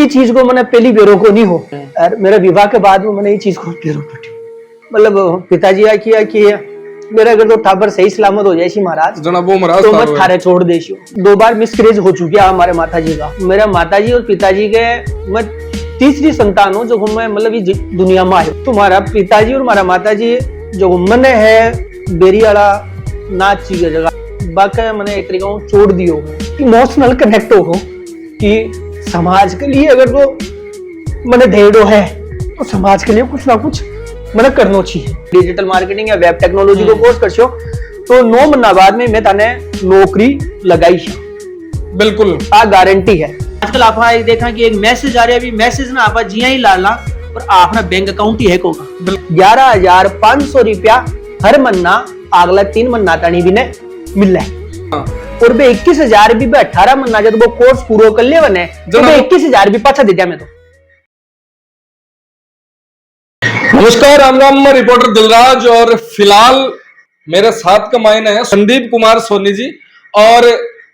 ये चीज को मैंने पहली बेरों को नहीं हो और मेरे विवाह के बाद में मैंने ये चीज को बेरों पटी मतलब पिताजी आ किया कि मेरा अगर तो टाबर सही सलामत हो जाए महाराज तो मत थारे छोड़ देशियो। 2 बार मिसकैरेज हो चुकी है हमारे माताजी का। मेरा माताजी और पिताजी के मैं तीसरी संतान हूँ जो मैं मतलब ये दुनिया में आये। तुम्हारा पिताजी और हमारा माताजी जो मन है बेरी वाला नाच की जगह बाकी मैंने एक तरीका छोड़ दियो इमोशनल कनेक्ट हो कि समाज के लिए अगर वो मैंने ढेड़ो है तो समाज के लिए कुछ ना कुछ मैंने करना चाहिए। डिजिटल मार्केटिंग या वेब टेक्नोलॉजी को कोर्स कर तो 9 महीना बाद में मैं तने नौकरी लगाई बिल्कुल आ गारंटी है। आजकल आप देखा कि एक मैसेज आ रहा है, अभी मैसेज ना आप जिया ही लाला और आपना बैंक अकाउंट ही है को 11,500 रुपया हर महीना अगला 3 महीना तनी भी ने मिल रहा है और बे 21,000 भी 18 महीना जब वो कोर्स पूरा कर ले बने तो 21,000 भी पाछा दे दिया मैं तो। नमस्कार, राम राम, मैं रिपोर्टर दिलराज और फिलहाल मेरे साथ का मायने है संदीप कुमार सोनी जी। और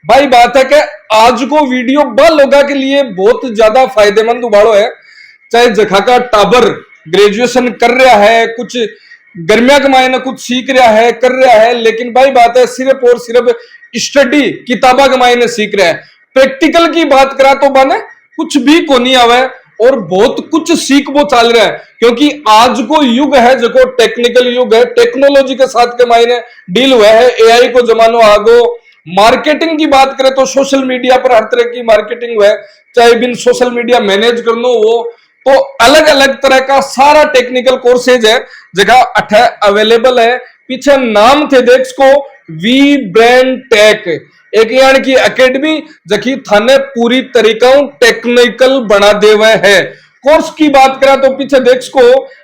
भाई बात है कि आज को वीडियो बा लोगों के लिए बहुत ज्यादा फायदेमंद उबाड़ो है। चाहे जखा का टाबर ग्रेजुएशन कर रहा है, कुछ गर्मिया के मायने कुछ सीख रहा है, कर रहा है, लेकिन भाई बात है सिर्फ और सिर्फ स्टडी किताबा के मायने सीख रहा है। प्रैक्टिकल की बात करा तो बने कुछ भी को नहीं आवे और बहुत कुछ सीख वो चल रहा है, क्योंकि आज को युग है जो टेक्निकल युग है, टेक्नोलॉजी के साथ के मायने डील हुआ है, एआई को जमानो आगो। मार्केटिंग की बात करें तो सोशल मीडिया पर हर तरह की मार्केटिंग है, चाहे बिन सोशल मीडिया मैनेज करना हो तो अलग अलग तरह का सारा टेक्निकल कोर्सेज है जगह अवेलेबल है। पीछे नाम थे देख को वी ब्रांड टेक, एक यानी की एकेडमी जखी थाने पूरी तरीका टेक्निकल बना दे हुए है। कोर्स की बात करा तो पीछे देख को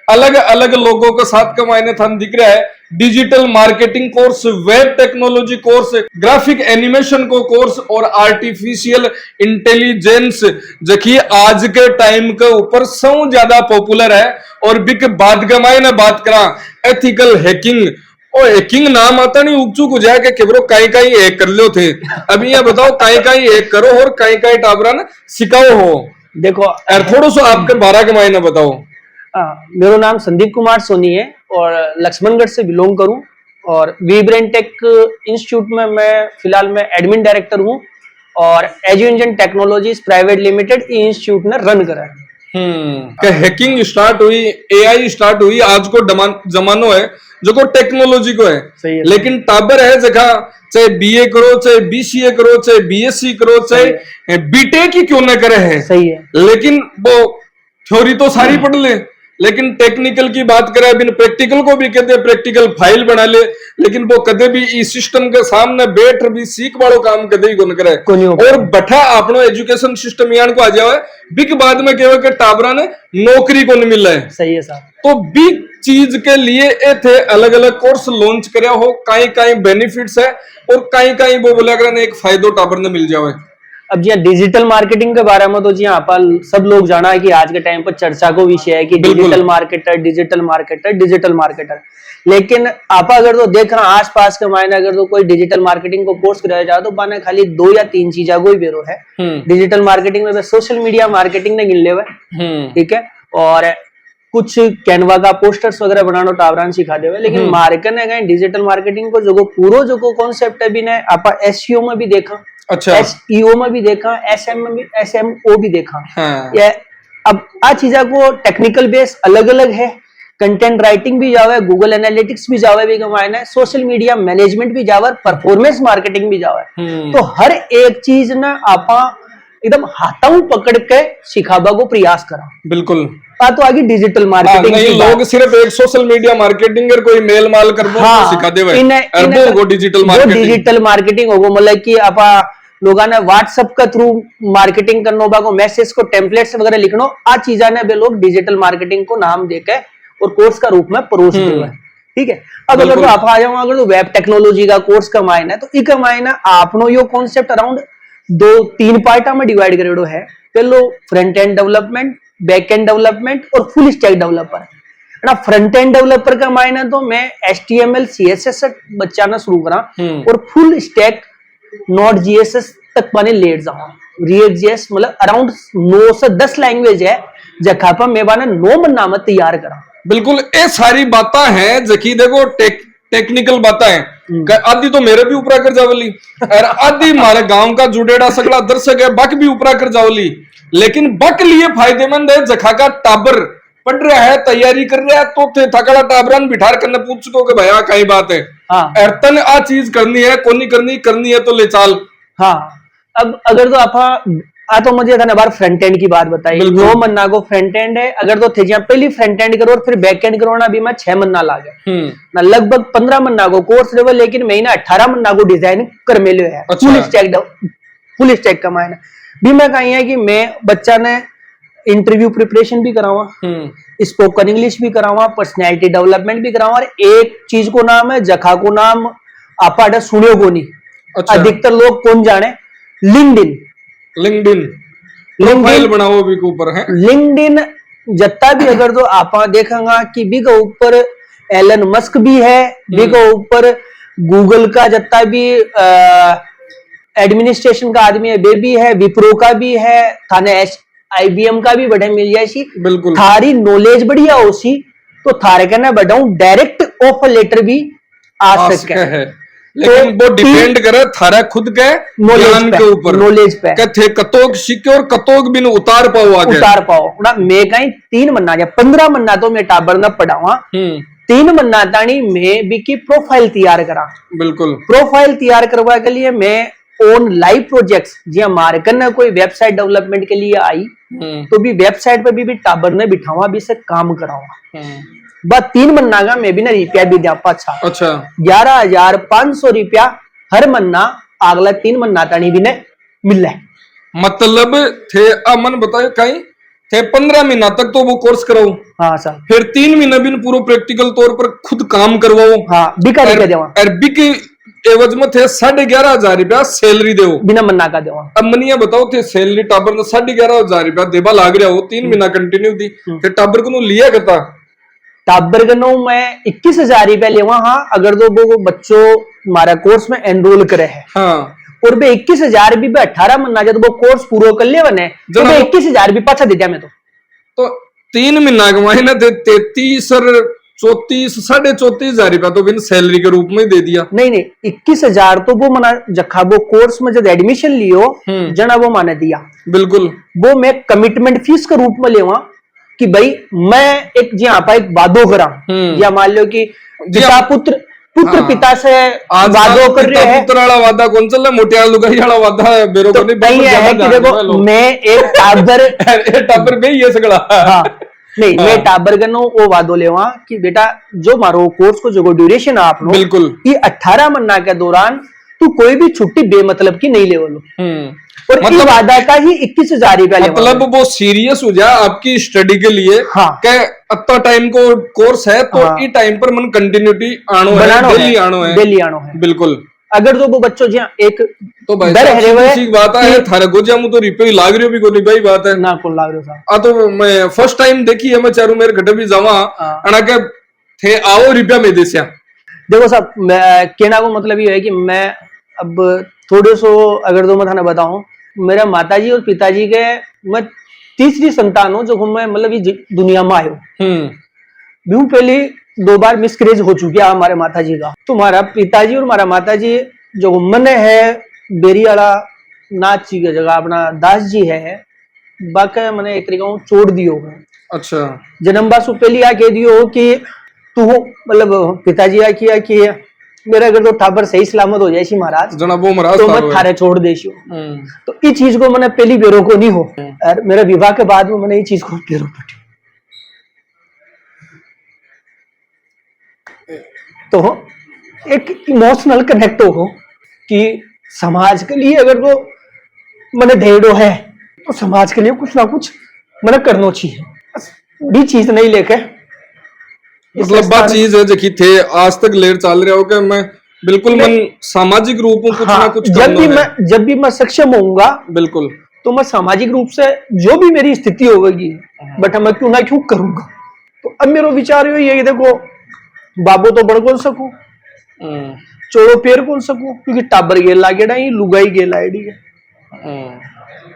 अलग अलग लोगों के साथ का मायने थान दिख रहा है। Digital marketing course, web technology course, graphic animation को कोर्स और आर्टिफिशियल इंटेलिजेंस जखी आज के टाइम के ऊपर सबसे ज्यादा पॉपुलर है। और बिक बाद का मायने बात करा एथिकल हैकिंग और हैकिंग नाम आता नहीं उगचुक हो जाए कि केवरो काई काई एक कर लो थे। अभी ये बताओ काई काई एक करो और काई काई टाबरा ना सिखाओ हो। देखो थोड़ा सा आपके 12 के मायने बताओ। मेरा नाम संदीप कुमार सोनी है और लक्ष्मणगढ़ से बिलोंग करूं और वी ब्रांड टेक इंस्टीट्यूट में मैं फिलहाल मैं एडमिन डायरेक्टर हूं और edu engine technologies private limited institute ने रन करा है। हैकिंग स्टार्ट हुई, एआई स्टार्ट हुई, आज को जमानो है जो को टेक्नोलॉजी को है, लेकिन टाबर है जगह चाहे बीए करो, चाहे बीसीए करो, चाहे बीएससी करो, चाहे बीटेक ही क्यों न करे है, सही है, लेकिन वो थ्योरी तो सारी पढ़ ले, लेकिन टेक्निकल की बात करें बिन प्रैक्टिकल को भी कहते हैं प्रैक्टिकल फाइल बना ले, लेकिन वो कदे भी इस सिस्टम के सामने बैठ भी सीख वालों काम कदे ही कौन करे और बैठा अपनो एजुकेशन सिस्टम यान को आ जावे बिग बाद में केवल के टाबरा ने नौकरी को नहीं मिल रहा है। सही है साहब। तो बिग चीज के लिए ए थे अलग अलग कोर्स लॉन्च करे हो, कई कई बेनिफिट्स है और कई कई वो बोला कर एक फायदो टाबर ने मिल जावे। अब जी डिजिटल मार्केटिंग के बारे में तो जी आप सब लोग जाना है कि आज के टाइम पर चर्चा को विषय है कि digital marketer digital marketer digital marketer, लेकिन आप अगर तो देख रहा आसपास के मायने अगर तो कोई डिजिटल मार्केटिंग को कोर्स कराया जाए तो पाने खाली 2 या 3 चीजा को ही बेरो है। डिजिटल मार्केटिंग में सोशल मीडिया मार्केटिंग ने गिन ले हुए, ठीक है, और कुछ कैनवा का पोस्टर्स वगैरह बनाना टावरान सिखा दे, लेकिन मार्केट ने डिजिटल मार्केटिंग को जो पूरा जो कॉन्सेप्ट है भी ने आप एसईओ में भी देखा, अच्छा एसईओ में भी देखा, एसएमओ भी देखा। हाँ। अब आ चीजा को टेक्निकल बेस अलग अलग है, कंटेंट राइटिंग भी जावे, गूगल एनालिटिक्स भी जावे, भी कमाना है, सोशल मीडिया मैनेजमेंट भी जावे, परफॉर्मेंस मार्केटिंग भी जावे। तो हर एक चीज ना आपा एकदम हाथों पकड़ के सिखाबा को प्रयास करा। बिल्कुल तो आगे डिजिटल मार्केटिंग नहीं, लोग सिर्फ एक सोशल मीडिया मार्केटिंग कोई मेल माल कर सिखा दे वो डिजिटल मार्केटिंग होगो, मतलब कि आपा लोगों ने व्हाट्सएप के थ्रू मार्केटिंग करनो, बाको मैसेज को टेम्पलेट्स वगैरह लिखनो, आ चीजा ने वे लोग डिजिटल मार्केटिंग को नाम देके और कोर्स का रूप में परोस दिया है। ठीक है, अब अगर तो आप आ जाओ अगर तो वेब टेक्नोलॉजी का कोर्स का मायना है तो इका मायना आपनो यो कॉन्सेप्ट अराउंड 2-3 पार्टा में डिवाइड करेडो है। पहलो front end development, back and development और फुल स्टैक डेवलपर। ना फ्रंट एंड डेवलपर का मायना तो मैं HTML CSS से बच्चा ना शुरू करा और फुल स्टैक नोड जीएसएस तक पाने लेट जाऊं। रिएक्ट मतलब अराउंड 9 से 10 लैंग्वेज है जखा पर मैं बाने 9 महीना में तैयार करा। बिल्कुल ये सारी बातें हैं जकी देखो टेक्निकल बातें हैं, आदि तो मेरे भी ऊपरा कर जावली और आदि हमारे गांव का जुड़ेड़ा सगड़ा दर्शक है बक भी ऊपरा कर जावली, लेकिन बक लिए फायदेमंद है जखा का टाबर पढ़ रहा है तैयारी कर रहा है तो थे थकड़ा टाबरन बिठार करने पूछ को कि भैया कई बात है। हाँ। तन आ चीज करनी है कोनी करनी है तो ले चाल। हाँ अब अगर तो आप तो मुझे था बार फ्रंट एंड की बात बताई, 9 महीना को फ्रंट एंड है, अगर तो थे पहली फ्रंट एंड करो और फिर बैक एंड करो ना अभी मैं 6 महीना लागे ना लगभग 15 महीना को कोर्स लेवल, लेकिन मैं ना 18 महीना को डिजाइन कर मेले है। अच्छा। फुल स्टैक का मायना भी मैं कही है कि मैं बच्चा ने इंटरव्यू प्रिपरेशन भी करावा, स्पोकन इंग्लिश भी करावा, पर्सनैलिटी डेवलपमेंट भी करावा, और एक चीज को नाम है जखा को नाम आप सुनियो को नहीं। अच्छा। अधिकतर लोग कौन जाने, लिंक्डइन प्रोफाइल बनाओ भी के ऊपर है लिंक्डइन जत्ता भी अगर तो आप देखेंगा कि भी के ऊपर एलन मस्क भी है, भी के ऊपर गूगल का जत्ता भी एडमिनिस्ट्रेशन का आदमी है वे भी है, विप्रो का भी है, थाने IBM का भी बढ़े मिल जाए। बिल्कुल थारी नॉलेज बढ़िया होसी तो थारे कहना बढ़ाऊं डायरेक्ट ऑफर लेटर भी आ सके है। लेकिन वो डिपेंड करे थारा खुद के ज्ञान के ऊपर, नॉलेज पे थे कतोक सीखे और कतोक बिन उतार पाओ आगे उतार पाओ ना। मैं कहीं 3 महीना या 15 महीना तो मैं टाबर न पढ़ावा, 3 महीना तानी मैं भी की प्रोफाइल तैयार करा। बिल्कुल प्रोफाइल तैयार करवा के लिए मैं ऑन लाइव प्रोजेक्ट्स जी हमारे करना कोई वेबसाइट डेवलपमेंट के लिए आई तो भी वेबसाइट पे भी टाबर ने बिठावा भी से काम करावा। बस 3 महीना का मैं भी ना रुपया भी दिया पाछा। अच्छा 11,500 रुपया हर महीना अगला 3 महीना तानी भी ने मिल है। मतलब थे अमन बताओ कहीं थे 15 महीना तक तो वो कोर्स कराओ। हाँ सर। फिर 3 महीना भी पूरा प्रैक्टिकल तौर पर खुद काम करवाओ। हाँ बिका बिक एवज में थे 11,500 रुपया सैलरी दो बिना मन्ना का देवा। अब मनिया बताओ थे सैलरी टाबर ने 11,500 रुपया देवा लाग रहा हो 3 महीना कंटिन्यू दी, फिर टाबर को लिया करता टाबर का मैं 21,000 रुपया लेवा। हाँ अगर तो वो बच्चों हमारा कोर्स में एनरोल करे है। हाँ और वे 21,000 भी 18 महीना जब वो कोर्स पूरा कर ले बने तो 21,000 भी पाछा दे दिया मैं तो 3 महीना कमाए ना 33 और 34 34,500 रुपया तो बिन सैलरी के रूप में दे दिया। नहीं 21,000 तो वो मना जखा वो कोर्स में जब एडमिशन लियो जना वो माने दिया। बिल्कुल वो मैं कमिटमेंट फीस के रूप में लेवा कि भाई मैं एक जी आप एक वादो करा या मान लो कि पिता पुत्र पिता से वादो कर रहे हैं। पुत्र वाला वादा कौन चल रहा है, मोटियाल लुगाई वाला वादा है बेरो को नहीं है कि देखो मैं एक टाबर में ये सगड़ा नहीं मैं टाबर गनो वो वादो लेवा कि बेटा जो मारो कोर्स को जो ड्यूरेशन आप लो बिल्कुल ये 18 महीना के दौरान तू कोई भी छुट्टी बेमतलब की नहीं ले लो और मतलब वादा का ही 21,000 रुपया मतलब वो सीरियस हो जाए आपकी स्टडी के लिए। हाँ अत्ता टाइम को कोर्स है तो हाँ। टाइम पर मन कंटिन्यूटी आनो है डेली आनो है बिल्कुल। अगर तो वो बच्चों जी एक तो डर है बात है थारे को जामू तो रिपे लाग रही हो भी कोनी भाई बात है ना को लाग रही हो आ तो मैं फर्स्ट टाइम देखी है मैं चारू मेरे घटे भी जावा अना के थे आओ रुपया में देसिया। देखो साहब कहना को मतलब ये है कि मैं अब थोड़े सो अगर तो मैं थाने बताऊं मेरा माताजी और पिताजी के मैं तीसरी संतान हूं जो मैं मतलब ये दुनिया में आयो। भी पहले 2 बार मिसकैरेज हो चुका हमारे माताजी का। तो हमारा पिताजी और हमारा माताजी जो मन है बेरी वाला नाच की जगह अपना दास जी है बाकी मैंने एक तरीका छोड़ दियो। अच्छा जन्म बासु पहली आ कह दियो कि तू मतलब पिताजी आ किया कि मेरा अगर तो टाबर सही सलामत हो जाए महाराज तो मैं थारे छोड़ देशो। तो इस चीज को मैंने पहली बेरो को नहीं हो और मेरा विवाह के बाद में मैंने ये चीज को बेरो पटी। तो एक इमोशनल कनेक्ट हो कि समाज के लिए अगर तो मैंने ढेड़ो है तो समाज के लिए कुछ ना कुछ मैंने करना चाहिए भी चीज नहीं लेके मतलब बात चीज है जकी थे आज तक लेर चल रहा हो कि मैं बिल्कुल मन सामाजिक रूप में कुछ ना कुछ जब भी मैं सक्षम होऊंगा बिल्कुल तो मैं सामाजिक रूप से जो भी मेरी स्थिति होगी बट मैं क्यों ना क्यों करूंगा। तो अब मेरा विचार ये है देखो बाबू तो बड़ कौन सकू चोड़ो पेर कौन सकू क्योंकि टाबर गेला गेड़ा ही लुगाई गेला है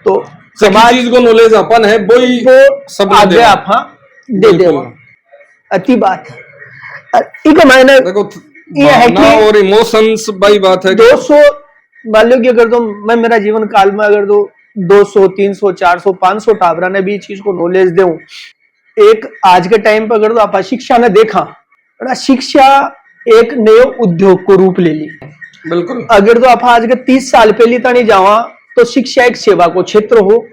तो समाज चीज को नॉलेज अपन है वो सब आगे आप दे दे अति बात है। एक मैंने देखो ये है कि और इमोशंस भाई बात है 200 मान लो कि अगर तो मैं मेरा जीवन काल में अगर तो 200 300 400 500 टाबरा ने भी चीज को नॉलेज दूं, एक आज के टाइम पर अगर तो आप शिक्षा ने देखा ना, शिक्षा एक नए उद्योग को रूप ले ली। बिल्कुल अगर तो आप आज के 30 साल पहले तक नहीं जावा तो शिक्षा एक सेवा को क्षेत्र हो,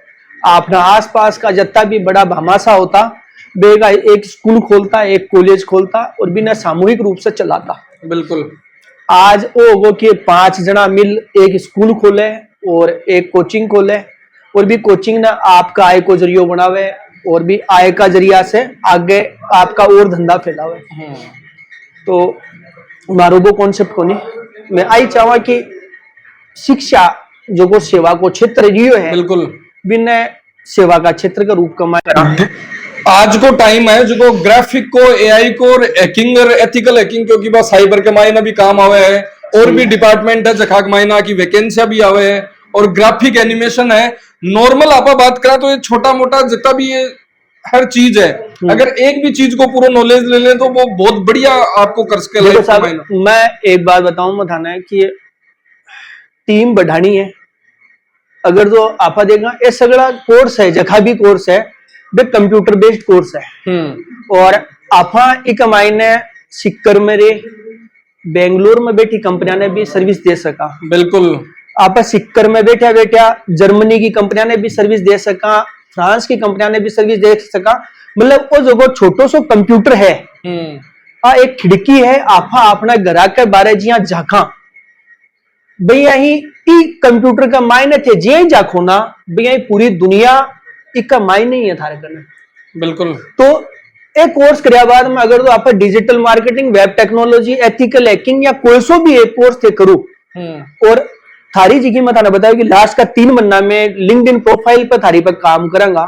अपना आसपास का जितना भी बड़ा भामाशा होता बेगा एक स्कूल खोलता, एक कॉलेज खोलता और बिना सामूहिक रूप से चलाता। बिल्कुल आज वो कि 5 जना मिल एक स्कूल खोले और एक कोचिंग खोले और भी कोचिंग ना आपका आय को जरिया बनावे और भी आय का जरिया से आगे आपका और धंधा फैलावे। तो मारो वो कॉन्सेप्ट को नहीं, मैं आई चाहवा कि शिक्षा जो को सेवा को क्षेत्र रियो है, बिल्कुल बिना सेवा का क्षेत्र का रूप कमाए। आज को टाइम है जो ग्राफिक को, एआई को, और हैकिंग और एथिकल हैकिंग, क्योंकि बस साइबर के मायना भी काम आवे है और भी डिपार्टमेंट है जखाक मायना की वैकेंसियां भी आवे है और ग्राफिक एनिमेशन है। नॉर्मल आप बात करा तो ये छोटा मोटा जितना भी ये हर चीज है, अगर एक भी चीज को पूरा नॉलेज ले लें तो वो बहुत बढ़िया आपको कर सके। मैं एक बात बताऊं मथाना है कि टीम बढ़ानी है। अगर तो आप देखना ये सगड़ा कोर्स है, जखा भी कोर्स है वे कंप्यूटर बेस्ड कोर्स है और आपा एक मायने सिक्कर मेरे बेंगलोर में बैठी कंपनियां ने भी सर्विस दे सका। बिल्कुल आप सिक्कर में बैठा बैठा जर्मनी की कंपनियां ने भी सर्विस दे सका, फ्रांस की कंपनियां ने भी सर्विस दे सका। मतलब वो जो छोटो सो कंप्यूटर है एक खिड़की है आपा अपना घरा के बारे जिया झाका भैया ही कंप्यूटर का मायने थे जे झाको ना भैया पूरी दुनिया इसका मायने ही है थारे करना। बिल्कुल तो एक कोर्स करया बाद में अगर तो आप digital marketing, web technology, ethical hacking या कोई सो भी एक कोर्स थे करूं और थारी जी की मैं थाने बताया कि लास्ट का 3 महीना में लिंक्डइन प्रोफाइल पर थारी पर काम करूंगा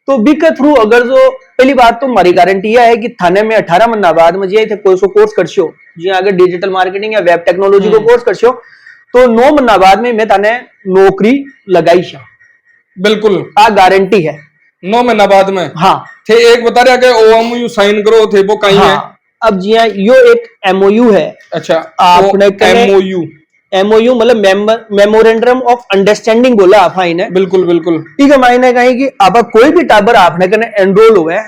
तो बी के थ्रू अगर जो पहली बात तो हमारी गारंटी यह है कि थाने में 18 महीना बाद में जे कोई सो कोर्स करशो जी अगर डिजिटल मार्केटिंग या वेब टेक्नोलॉजी को कोर्स करशो तो 9 महीना बाद में मैं थाने नौकरी लगाई शा। बिल्कुल आ गारंटी है 9 महीना बाद में। हाँ थे एक बता रहा कि ओएमयू साइन करो थे वो कहीं है। अब जी यो एक एमओयू है। अच्छा आपने एमओयू मतलब मेमोरेंडम ऑफ अंडरस्टैंडिंग बोला आप ने। बिल्कुल बिल्कुल ठीक है मायने कहीं कि अब कोई भी टाबर आपने कने एनरोल हुआ है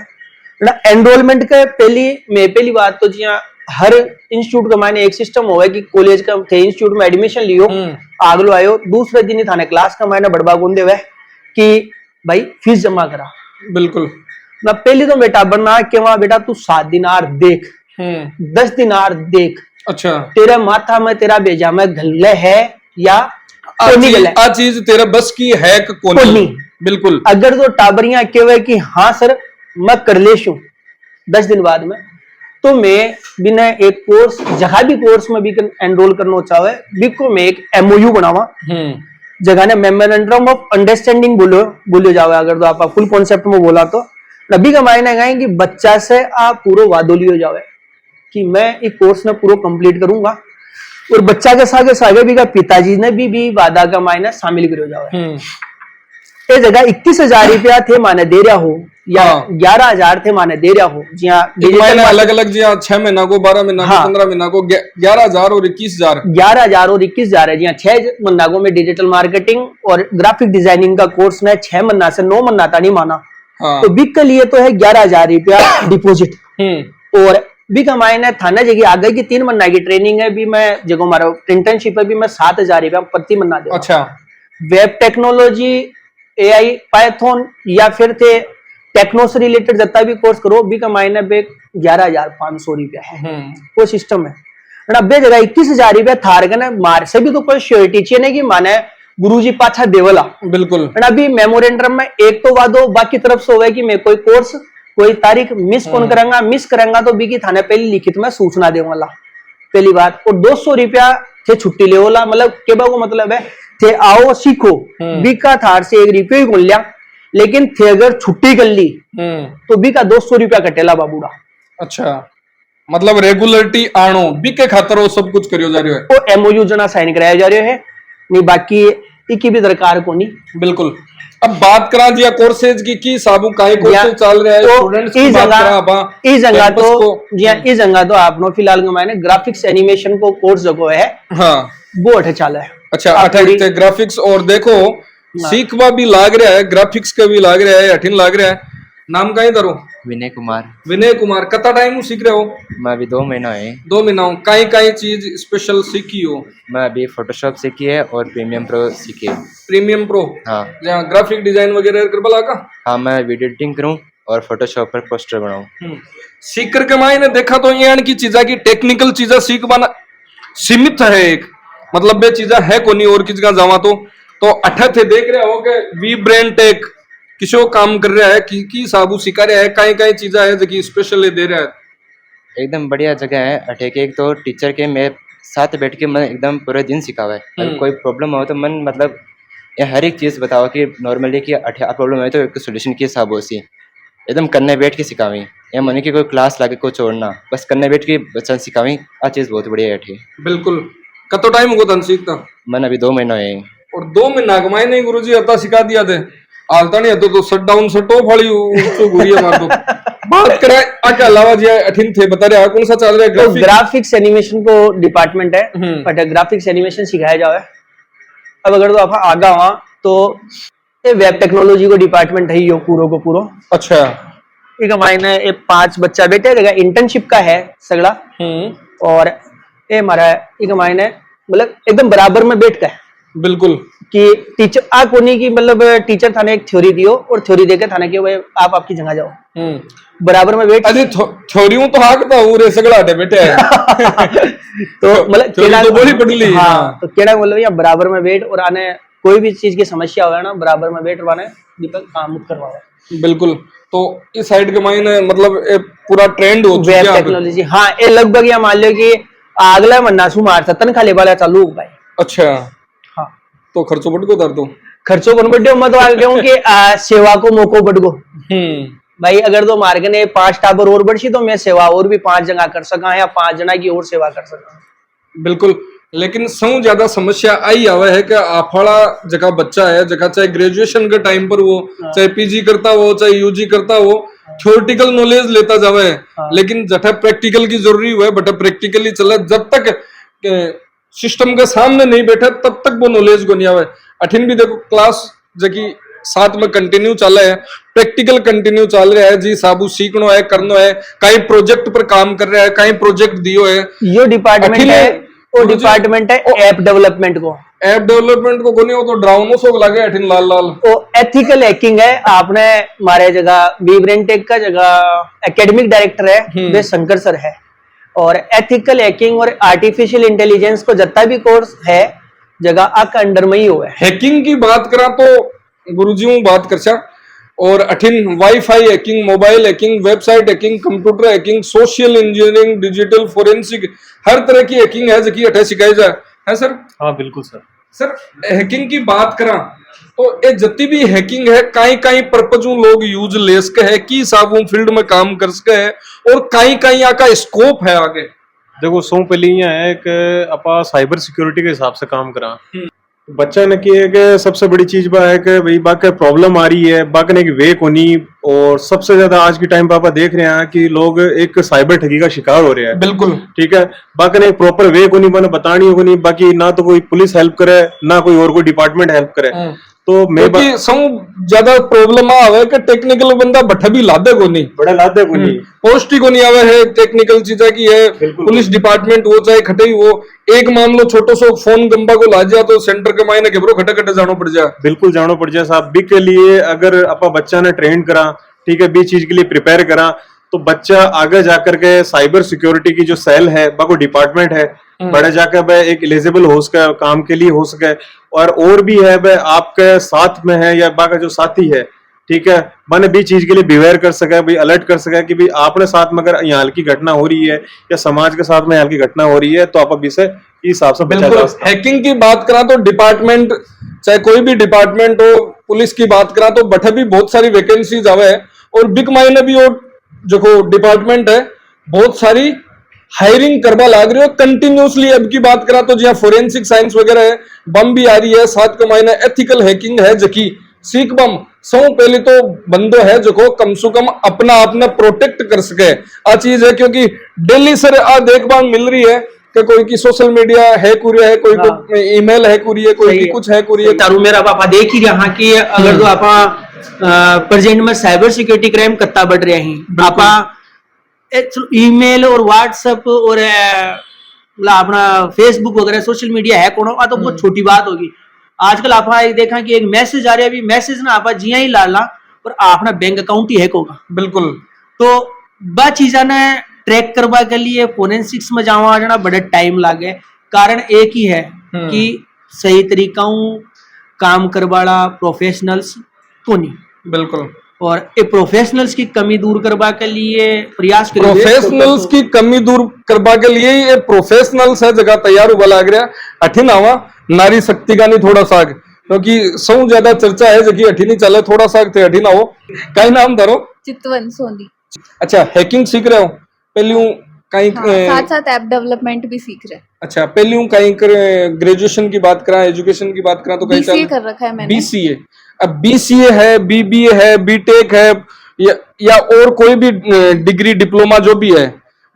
एनरोलमेंट के पहली बात तो जी हर इंस्टीट्यूट का मायने एक सिस्टम हुआ है कि कॉलेज का थे इंस्टीट्यूट में एडमिशन लियो आगलो आयो दूसरे दिन ही थाने क्लास का मायने बड़बा गुंदे हुए कि भाई फीस जमा करा। बिल्कुल ना पहली तो बेटा बनना कि वहां बेटा तू 7 दिनार देख 10 दिनार देख। अच्छा तेरे माथा में तेरा बेजा में गले है या आ चीज तेरे बस की है कोनी। बिल्कुल अगर तो टाबरियां केवे कि हाँ सर मैं कर लेशू 10 दिन बाद में तो मैं बिना एक कोर्स जहां भी कोर्स में भी एनरोल करना चाहे बिको मैं एक एमओयू बनावा जगह ने मेमोरेंडम ऑफ अंडरस्टैंडिंग बोलो जावे। अगर तो आप फुल कॉन्सेप्ट में बोला तो अभी का मायने गए कि बच्चा से आप पूरा वादो लियो जावे कि मैं एक कोर्स में पूरा कंप्लीट करूंगा और बच्चा के सागे भी का पिताजी ने भी वादा का मायने शामिल करो जावे। ये जगह 21,000 रुपया थे माने दे रहा हो या 11,000 थे माने दे रहा हो जी अलग अलग जी 6 महीना को 12 महीना को 15 महीना को 11,000 और 21,000 11,000 और 21,000 है जी 6 महीना को में डिजिटल मार्केटिंग और ग्राफिक डिजाइनिंग का कोर्स ने 6 महीना से 9 महीना तक नहीं माना। तो बिक के लिए तो है 11,000 रुपया डिपोजिट और भी कमाए ने थाना जगह आगे की 3 महीना की ट्रेनिंग है भी मैं जगह हमारा इंटर्नशिप है भी मैं 7,000 रुपया प्रति महीना दे। अच्छा वेब टेक्नोलॉजी, एआई, पाइथन या फिर थे टेक्नो से रिलेटेड जितना भी कोर्स करो भी कमाए ने 11,500 रुपया है वो सिस्टम है। बे जगह 21,000 रुपया थार के ना मार से भी तो कोई श्योरिटी चाहिए नहीं कि माने गुरुजी पाछा देवला। बिल्कुल अभी मेमोरेंडम में एक तो वादो बाकी तरफ से होगा कि मैं कोई कोर्स कोई तारीख मिस कौन करेंगा, मिस करेंगा तो बीकी थाने पहले लिखित में सूचना देवाला पहली बात। और 200 रुपया थे छुट्टी ले वाला मतलब केबा को मतलब है थे आओ सीखो बीका थार से 1 रुपये ही लिया लेकिन थे अगर छुट्टी कर ली तो बीका 200 रुपया कटेला बाबूड़ा। अच्छा मतलब रेगुलरिटी आनो बीके खातर वो सब कुछ करियो जा रही है। वो एमओयू जना साइन कराया जा रहा है नहीं बाकी इकी भी दरकार को नहीं। बिल्कुल। अब बात करा जी कोर्सेज की साबू काहे कोर्सेज चल रहा है स्टूडेंट्स की बात करा अब इस जगह तो जी इस जगह तो आपनो फिलहाल के मैंने ग्राफिक्स एनिमेशन को कोर्स जो है हाँ वो अठे चाला है। अच्छा अठे ग्राफिक्स और देखो सीखवा भी लाग रहा है, ग्राफिक्स का भी लाग रहा है, अठिन लाग रहा है। नाम का ही धरो? विनय कुमार। विनय कुमार कितना टाइम सीख रहे हो? मैं अभी 2 महीना है। 2 महीना हो। काई काई चीज स्पेशल सीखी हो? मैं अभी फोटोशॉप सीखी है और प्रीमियम प्रो सीखी है। Premium pro? हाँ। जहाँ ग्राफिक डिजाइन वगैरह कर बला का? हाँ मैं वीडियो एडिटिंग करूँ और फोटोशॉप पर पोस्टर बनाऊँ। सीख कर के मायने देखा तो ये की चीजा की टेक्निकल चीजा सीख पाना सीमित है एक, मतलब ये चीजा है को नहीं और किसी का जावा तो अठा थे देख रहे हो कि वी ब्रेन टेक किसो काम कर रहा है की साबू सिखा रहा है, काई काई चीजा है जो स्पेशल दे रहा है। एकदम बढ़िया जगह है अठे के। एक तो टीचर के मेरे साथ बैठ के मैं एकदम पूरे दिन सिखावा है। अगर कोई प्रॉब्लम हो तो मन मतलब ये हर एक चीज बताओ कि नॉर्मली कि अठे प्रॉब्लम है तो एक सोल्यूशन की हिसाब हो सी एकदम करने बैठ के सिखावी। या मन की कोई क्लास लाके को छोड़ना, बस करने बैठ के बच्चा सिखावी। आ चीज बहुत बढ़िया है अठे। बिल्कुल। कतो टाइम हो तन सीखता? मन अभी 2 महीना है। और 2 महीना कमाए नहीं गुरुजी अता सिखा दिया थे हालता नहीं तो शट डाउन से टॉप वाली गुड़िया मार दो। बात करें आके अलावा जी अठिन थे बता रहे कौन सा चल रहा है? तो ग्राफिक्स एनिमेशन को डिपार्टमेंट है बट ग्राफिक्स एनिमेशन सिखाया जावे। अब अगर तो आप आगा वहां तो ये वेब टेक्नोलॉजी को डिपार्टमेंट है यो पूरो को पूरो। अच्छा। एक मायने ये 5 बच्चा बेटे जगह इंटर्नशिप का है सगड़ा और ये हमारा एक मायने मतलब एकदम बराबर में बैठ का। बिल्कुल कि टीचर आ कोनी की मतलब टीचर थाने एक थ्योरी दियो और थ्योरी देके थाने के भाई आप आपकी जगह जाओ बराबर में बैठ। अरे थ्योरियों तो हाकता हूं रे सगड़ा है बेटे तो मतलब केड़ा तो बड़ी पढ़ ली। हाँ तो केड़ा मतलब या बराबर में बैठ और आने कोई भी चीज की समस्या हो ना बराबर में बैठ वाने दीपक काम करवाओ। बिल्कुल। तो इस साइड के मायने मतलब पूरा ट्रेंड हो चुका है वेब टेक्नोलॉजी। हाँ ये लगभग या मान लो कि अगला महीना सु मार तनखा ले वाला चालू हो भाई। अच्छा हाँ तो खर्चो बढ़ गो दर दो खर्चो बन बढ़ो मैं तो आ गया हूँ कि सेवा को मौको बढ़ गो भाई। अगर तो मार्ग ने 5 टावर और बढ़ी तो मैं सेवा और भी 5 जगह कर सका या 5 जना की और सेवा कर सका। बिल्कुल। लेकिन सौ ज्यादा समस्या आई आवे है कि आपड़ा जगह बच्चा है जगह चाहे ग्रेजुएशन के टाइम पर वो चाहे पीजी करता हो चाहे यूजी करता हो थ्योरेटिकल नॉलेज लेता जावे लेकिन जटा प्रैक्टिकल की जरूरी हुआ है बटा प्रैक्टिकली चला जब तक सिस्टम के सामने नहीं बैठा तब तक वो नॉलेज को नहीं आवे। अठिन भी देखो क्लास जकी साथ में कंटिन्यू चल रहा है, प्रैक्टिकल कंटिन्यू चल रहा है जी साबू सीखनो है करनो है। कई प्रोजेक्ट पर काम कर रहा है, कई प्रोजेक्ट दियो है। यो डिपार्टमेंट है वो डिपार्टमेंट है ऐप डेवलपमेंट को। ऐप डेवलपमेंट को कोनी हो तो ड्राउनो सो लगे अठिन लाल लाल। वो एथिकल हैकिंग है। आपने हमारे जगह वीब्रेंटेक का जगह एकेडमिक डायरेक्टर है वे शंकर सर है और एथिकल हैकिंग और आर्टिफिशियल इंटेलिजेंस को जितना भी कोर्स है जगह आपका अंडर में ही हुआ है। हैकिंग की बात करा तो गुरुजी बात कर और अठिन WiFi hacking, mobile hacking, website hacking, computer hacking, social engineering, digital forensic हर तरह की हैकिंग है जो अठे सिखाई जाए है सर। हाँ बिल्कुल सर। सर हैकिंग की बात करा तो ये जितनी भी हैकिंग है काई काई पर्पजों लोग यूज ले सके है की साबू फील्ड में काम कर सके है और काई काई का स्कोप है आगे। देखो सौ पहले यहाँ है कि अपा साइबर सिक्योरिटी के हिसाब से काम करा। बच्चा ने की है कि सबसे बड़ी चीज बा है कि भाई बाकी प्रॉब्लम आ रही है बाकी की वे कोनी और सबसे ज्यादा आज के टाइम पे आप देख रहे हैं कि लोग एक साइबर ठगी का शिकार हो रहे हैं। बिल्कुल ठीक है। बाकी ने प्रॉपर वे को नहीं बना बतानी को नहीं बाकी ना तो कोई पुलिस हेल्प करे ना कोई और कोई डिपार्टमेंट हेल्प करे। तो मैं सौ ज्यादा प्रॉब्लम आवे कि टेक्निकल बंदा बठा भी लादे को नहीं बड़ा लादे को नहीं पोस्ट ही को नहीं आवे है टेक्निकल चीजा की है। पुलिस डिपार्टमेंट वो चाहे खटे वो एक मान लो छोटो सो फोन गंबा को ला जा तो सेंटर के मायने के खटे खटे जानो पड़ जाए। बिल्कुल जानो पड़ जाए साहब। बी के लिए अगर अपा बच्चा ने ट्रेन करा ठीक है बी चीज के लिए प्रिपेयर करा तो बच्चा आगे जाकर के साइबर सिक्योरिटी की जो सेल है बाको डिपार्टमेंट है बड़े जाकर वह एक एलिजिबल हो सके काम के लिए हो सके और भी है वह आपके साथ में है या बाका जो साथी है ठीक है माने भी चीज के लिए बिवेयर कर सके भाई अलर्ट कर सके कि भाई आपने साथ में अगर यहाँ की घटना हो रही है या समाज के साथ में यहाँ की घटना हो रही है तो आप अभी से हिसाब से बचा जा सकते। हैकिंग की बात करा तो डिपार्टमेंट चाहे कोई भी डिपार्टमेंट हो पुलिस की बात करा तो बठे भी बहुत सारी वैकेंसीज आवे है और बिग माइने भी वो जो डिपार्टमेंट है बहुत सारी हायरिंग करवा लाग रही हो कंटिन्यूसली। अब की बात करा तो जहाँ फोरेंसिक साइंस वगैरह है, बम भी आ रही है, 7 का महीना एथिकल हैकिंग है जकी सीख बम सौ पहले तो बंदो है जो कम से कम अपना आपने प्रोटेक्ट कर सके आ चीज है। क्योंकि डेली सर आ देखभाल मिल रही है कि कोई की सोशल मीडिया हैक हो रहा है, कोई को ईमेल हैक हो रही है, कोई की कुछ हैक हो रही है। तारू मेरा पापा देख ही रहा कि अगर तो आपा प्रेजेंट में साइबर सिक्योरिटी क्राइम कत्ता बढ़ रहे हैं, आपा ईमेल और व्हाट्सएप और अपना फेसबुक वगैरह सोशल मीडिया हैक होना तो बहुत छोटी बात होगी। आजकल आप देखा कि एक मैसेज आ रहा है, अभी मैसेज ना आप जिया ही लाला और अपना बैंक अकाउंट ही हैक होगा। बिल्कुल। तो बा चीजा ने ट्रैक करवा के लिए फोरेंसिक्स में जावा जाना बड़ा टाइम लागे। कारण एक ही है कि सही तरीका काम करवाला प्रोफेशनल्स तो नहीं। बिल्कुल। और ये प्रोफेशनल्स की कमी दूर करवा के लिए प्रयास करें। प्रोफेशनल्स की कमी दूर करवा के लिए ये प्रोफेशनल्स है जगह तैयार हुआ लग रहा अठिन आवा नारी शक्ति का नहीं थोड़ा सा, क्योंकि सौ ज्यादा चर्चा है जबकि अठिन ही चले थोड़ा सा थे अठिन आओ। कई नाम धरो? चितवन सोनी। अच्छा, हैकिंग सीख रहे हो? पहले कहीं साथ साथ ऐप डेवलपमेंट भी सीख रहे हैं। अच्छा, पहले कहीं ग्रेजुएशन की बात करा, एजुकेशन की बात करा तो कहीं बीसीए कर रखा है मैंने। बीसीए। अब बीसीए है, बीबीए है, बीटेक है या और कोई भी डिग्री डिप्लोमा जो भी है,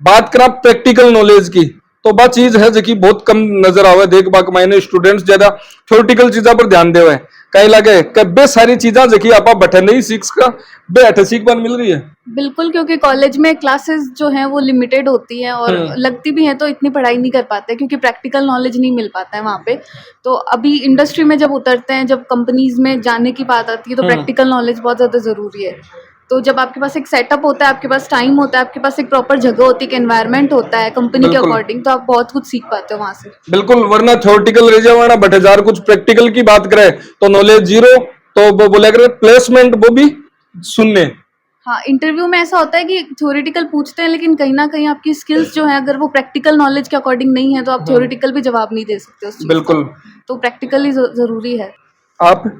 बात करा प्रैक्टिकल नॉलेज की तो बात चीज है जो कि बहुत कम नजर आवे। देख बाक मायने स्टूडेंट्स ज्यादा थ्योरेटिकल चीजा पर ध्यान देवे, कहीं लगे कब्बे सारी चीजा जो कि आप बैठे नहीं सीख का बे अठे सीख बार मिल रही है। बिल्कुल, क्योंकि कॉलेज में क्लासेस जो हैं वो लिमिटेड होती हैं और लगती भी हैं तो इतनी पढ़ाई नहीं कर पाते क्योंकि प्रैक्टिकल नॉलेज नहीं मिल पाता है वहाँ पे। तो अभी इंडस्ट्री में जब उतरते हैं, जब कंपनीज में जाने की बात आती है तो प्रैक्टिकल नॉलेज बहुत ज़्यादा ज़रूरी है। तो जब आपके पास एक सेटअप होता है, आपके पास टाइम होता है, आपके पास एक प्रॉपर जगह होती है, एक एनवायरनमेंट होता है कंपनी के अकॉर्डिंग, तो आप बहुत कुछ सीख पाते हो वहाँ से। बिल्कुल, वरना थ्योरेटिकल रह जाओ बट हजार कुछ प्रैक्टिकल की बात करें तो नॉलेज जीरो, तो वो बोले प्लेसमेंट वो भी शून्य। हाँ, इंटरव्यू में ऐसा होता है कि थ्योरेटिकल पूछते हैं लेकिन कहीं ना कहीं आपकी स्किल्स जो है अगर वो प्रैक्टिकल नॉलेज के अकॉर्डिंग नहीं है तो आप थ्योरेटिकल भी जवाब नहीं दे सकते उस चीज। बिल्कुल, तो प्रैक्टिकली जरूरी है। आप?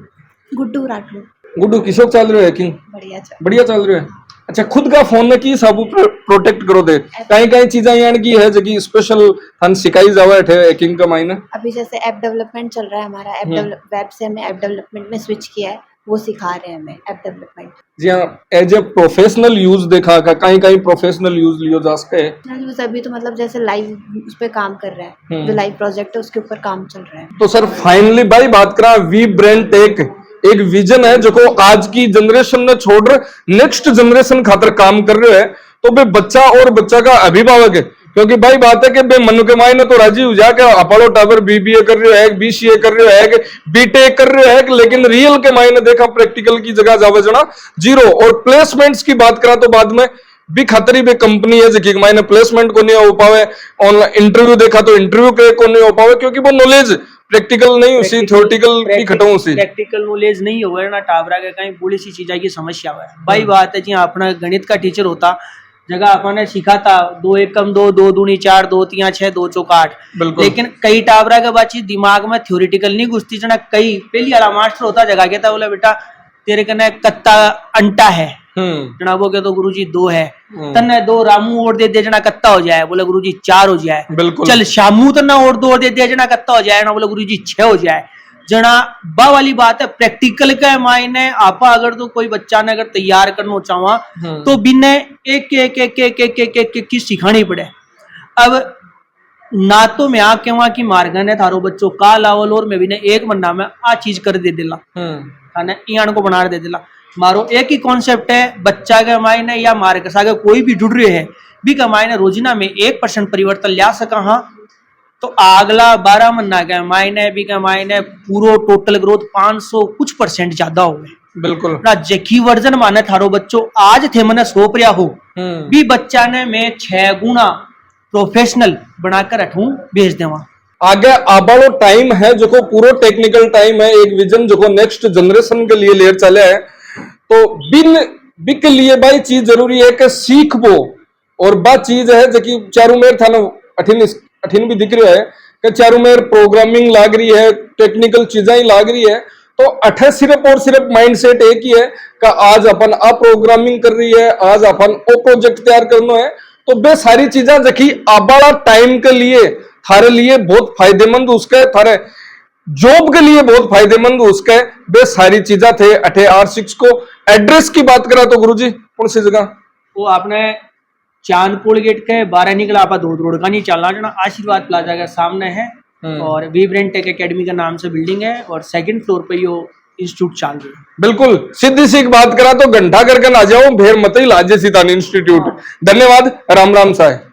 गुड्डू राठौर। गुड्डू किसको चल रहे हो हैकिंग? बढ़िया चल रहे है। अच्छा, खुद का फोन ने की सब प्रोटेक्ट करो दे, कहीं कहीं चीजें यानी की है जो कि स्पेशल हम सिखाई जावा है हैकिंग का मायने। अभी जैसे ऐप डेवलपमेंट चल रहा है हमारा, ऐप वेब से हमें ऐप डेवलपमेंट में स्विच किया है, वो सिखा रहे हैं हमें ऐप डेवलपमेंट। जी हाँ, एज ए प्रोफेशनल यूज देखा का कहीं कहीं प्रोफेशनल यूज लियो जा सके। अभी तो मतलब जैसे लाइव उस पे काम कर रहे हैं, जो लाइव प्रोजेक्ट है उसके ऊपर काम चल रहा है। तो सर फाइनली भाई बात करा वी ब्रेन टेक एक विजन है जो को आज की जनरेशन ने छोड़ नेक्स्ट जनरेशन खातर काम कर रहे हैं। तो बे बच्चा और बच्चा का अभिभावक है, क्योंकि भाई बात है कि बे मनु के मायने तो राजी हो जाके अपोलो टावर बीबीए कर रहे हो, बीसीए कर रहे हो, बीटेक कर रहे हो, लेकिन रियल के मायने देखा प्रैक्टिकल की जगह जावे जना जीरो। और प्लेसमेंट्स की बात करा तो बाद में भी खतरी पे कंपनी है जो मायने प्लेसमेंट को नहीं हो पावे, ऑनलाइन इंटरव्यू देखा तो इंटरव्यू को नहीं हो पावे क्योंकि वो नॉलेज प्रैक्टिकल नहीं उसी थ्योरेटिकल की खटो उसी प्रैक्टिकल नॉलेज नहीं हुआ ना टावरा के कहीं बड़ी सी चीज की समस्या है। भाई बात है जी, अपना गणित का टीचर होता जगह अपने सीखा था 2 एकम 2, 2 दूनी 4, 2 3 6, 2 चौक 8, लेकिन कई टावरा के बात दिमाग में थ्योरेटिकल नहीं घुसती जना। कई पहली वाला मास्टर होता जगह कहता बोला बेटा तेरे कने कत्ता अंटा है जना, वो कहते गुरुजी 2 है, तन्ने 2 रामू और दे दे जना कत्ता हो जाए, बोले गुरुजी 4 हो जाए। चल शामू तन्ना और 2 और दे दे जना कत्ता हो जाए ना, बोले गुरुजी 6 हो जाए जना। बा वाली बात है प्रैक्टिकल के मायने आपा अगर तो कोई बच्चा ने अगर तैयार करना चाहवा तो बिना एक एक एक एक एक एक एक एक चीज सिखानी पड़े। अब ना तो मैं आ कहवा कि मार्गन है थारो बच्चों का लावल और मैं भी ने एक महीना में आ चीज कर दे दिला खाना ईयान को बना दे दिला। मारो एक ही कॉन्सेप्ट है, बच्चा के मायने या मार के सागे कोई भी जुड़ रहे है भी का मायने रोजिना में 1% परिवर्तन ला सका। हाँ, तो अगला 12 महीना के मायने भी का मायने पूरो टोटल ग्रोथ 500 कुछ % ज्यादा हो गए। बिल्कुल ना जेकी वर्जन माने थारो बच्चों आज थे मने 100 प्रया हो भी बच्चा ने मैं 6 गुना प्रोफेशनल बनाकर रखूं भेज देवा। आगे आबालो टाइम है जो को पूरा टेक्निकल टाइम है, एक विजन जो को नेक्स्ट जनरेशन के लिए लेर चले है। तो बिन के लिए भाई चीज जरूरी है कि सीख वो और बात चीज है जो कि चारों मेर था ना अठिन भी दिख रहा है कि चारों मेर प्रोग्रामिंग लाग रही है, टेक्निकल चीजें ही लाग रही है। तो अठे सिर्फ और सिर्फ माइंडसेट एक ही है कि आज अपन आ प्रोग्रामिंग कर रही है, आज अपन ओ प्रोजेक्ट तैयार करना है। तो बे सारी चीजा देखी आबाला टाइम के लिए थारे लिए बहुत फायदेमंद उसके, थारे जॉब के लिए बहुत फायदेमंद उसके बे सारी चीजा थे। अठे R6 को एड्रेस की बात करा तो गुरुजी कौन सी जगह? वो आपने चांदपुर गेट के 12 निकला आप दूध रोड का नहीं चलना जाना, आशीर्वाद प्लाजा के सामने है और विब्रेंट टेक एकेडमी के नाम से बिल्डिंग है और सेकंड फ्लोर पे यो इंस्टीट्यूट चल रही है। बिल्कुल सीधी सी बात करा तो घंटा करके ना जाओ भेर मत ही लाजे सीतान इंस्टीट्यूट। धन्यवाद, राम राम साहब।